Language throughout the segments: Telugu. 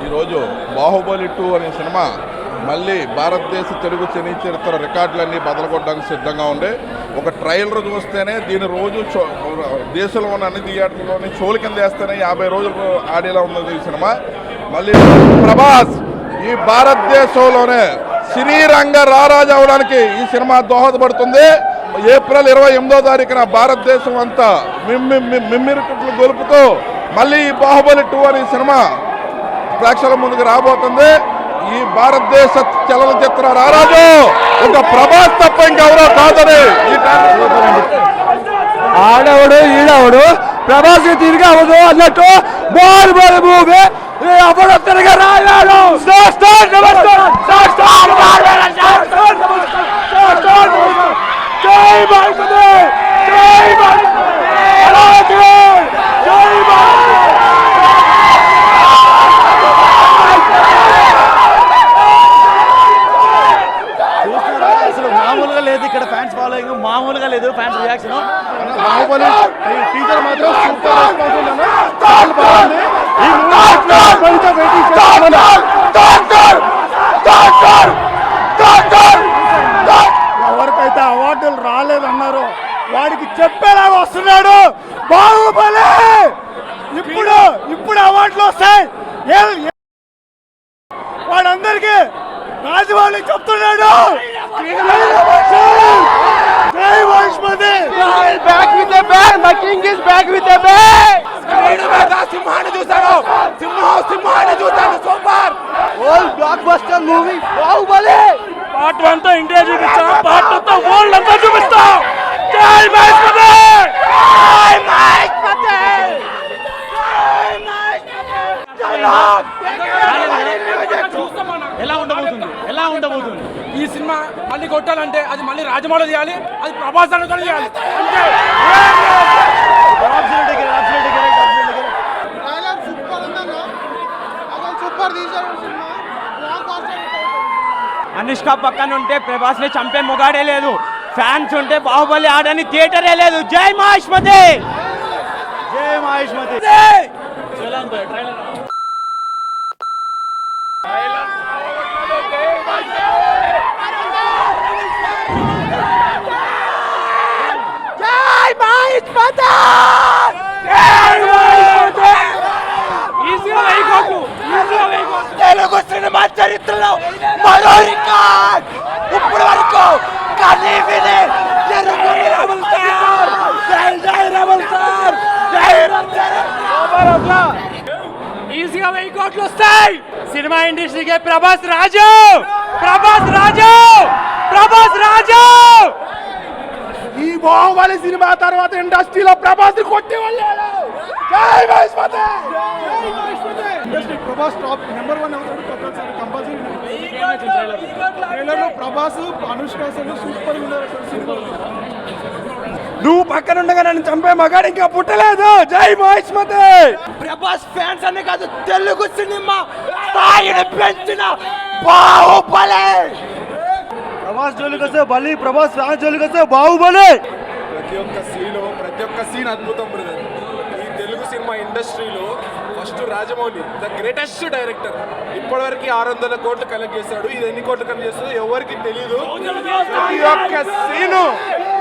ఈరోజు బాహుబలి 2 అనే సినిమా మళ్ళీ భారతదేశ తెలుగు సినీ చరిత్ర రికార్డులన్నీ బదలగొట్టడానికి సిద్ధంగా ఉండే ఒక ట్రైలర్ చూస్తేనే దీని రోజు దేశంలో ఉన్న అన్ని థియేటర్లోని షోల కింద వేస్తేనే 50 రోజులు ఆడేలా ఉన్నది ఈ సినిమా. మళ్ళీ ప్రభాస్ ఈ భారతదేశంలోనే సినీ రంగ రారాజు అవడానికి ఈ సినిమా దోహదపడుతుంది. ఏప్రిల్ 28వ తారీఖున భారతదేశం అంతా మిమ్మిరికట్లు గొలుపుతూ మళ్ళీ ఈ బాహుబలి 2 అనే సినిమా ప్రేక్షకుల ముందుకు రాబోతుంది. ఈ భారతదేశ చలనచిత్ర రారాజు ఒక ప్రభాస్ తప్ప ఇంకెవరో కాదని ఆడవుడు ఈడవుడు ప్రభాస్ తిరిగి అవదు అన్నట్టు బాహుబలి మూవీ అప్పుడు తిరిగి రాయాడు. మామూలుగా లేదు ఇక్కడ ఫ్యాన్స్ ఫాలోయింగ్, మామూలుగా లేదు ఫ్యాన్స్ రియాక్షన్. బాహుబలి టీజర్ మాత్రం ఎవరికైతే అవార్డులు రాలేదన్నారో వాడికి చెప్పేలాగా వస్తున్నాడు బాహుబలి. ఇప్పుడు అవార్డులు వస్తాయి వాడందరికీ రాజమౌళి చెప్తున్నాడు. సింహాన్ని చూశాడు, సింహాన్ని చూశాడు. Super block buster movie Baahubali. Part 1 తో ఇండియా చూపించాం, పార్ట్ 2 తో వరల్డ్ అంతా చూపిస్తాం. జై మహేష్మతి, జై మహేష్మతి, ఎలా ఉండబోతుంది ఈ సినిమా మళ్ళీ కొట్టాలంటే అది మళ్ళీ రాజమౌళి చేయాలి, అది ప్రభాస్ అన్నతో చేయాలి. అనుష్క పక్కన ఉంటే ప్రభాస్ ని చంపే మొగాడే లేదు, ఫ్యాన్స్ ఉంటే బాహుబలి ఆడని థియేటరే లేదు. జై మహేష్మతి, జై మహేష్మతి. తెలుగు సినిమా చరిత్రలో మరో రికార్డ్ ఇప్పుడు వరకు కనీ విని ఎరుగని రెబల్ స్టార్. జై రెబల్ స్టార్, జై ఈజీగా 1000 కోట్లు వస్తాయి. సినిమా ఇండస్ట్రీకే ప్రభాస్ రాజు, ప్రభాస్ రాజు, ప్రభాస్ రాజు. ఈ బాహుబలి సినిమా తర్వాత ఇండస్ట్రీలో ప్రభాస్ కొట్టి వెళ్ళాడు. జై మహేష్మతి, జై Maheshmati. Industry Prabhas top number 1 అవుతాడు కంపల్సరీ. ట్రైలర్లో ప్రభాస్ అనుష్క అసలు సూపర్ ఉన్నారు. నువ్వు పక్కన ఉండగా నన్ను చంపే మగాడు ఇంకా పుట్టలేదు. జై మహేష్మతి. ప్రభాస్ ఫ్యాన్స్ అనే కాదు, తెలుగు సినిమా స్థాయిని పెంచిన బాహుబలి. ప్రభాస్ జోలికి వస్తే బలి, ప్రభాస్ ఫ్యాన్స్ జోలికి వస్తే బాహుబలి. ప్రతి ఒక్క సీన్ అద్భుతం బ్రదర్. ఈ తెలుగు సినిమా ఇండస్ట్రీలో first Rajamouli the greatest director. ఇప్పటివరకు 600 కోట్లు కలెక్ట్ చేస్తాడు. ఇది ఎన్ని కోట్లు కలెక్ట్ చేస్తుందో ఎవరికి తెలీదు.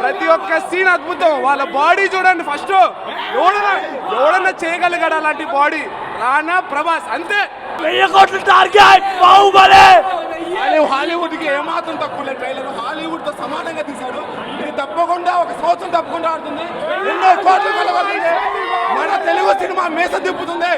ప్రతి ఒక్క సీన్ అద్భుతం. వాళ్ళ బాడీ చూడండి, ఫస్ట్ ఎవడన్నా చేయగలిగాడు అలాంటి బాడీ? రానా, ప్రభాస్, అంతే. 1000 కోట్ల టార్గెట్ బాహుబలి. హాలీవుడ్ కి ఏమాత్రం తక్కువ ట్రైలర్, హాలీవుడ్ తో సమానంగా తీశాడు. ఇది తప్పకుండా ఒక సంవత్సరం తప్పకుండా ఆడుతుంది. 200 కోట్లు మన తెలుగు సినిమా మేస తిప్పుతుంది.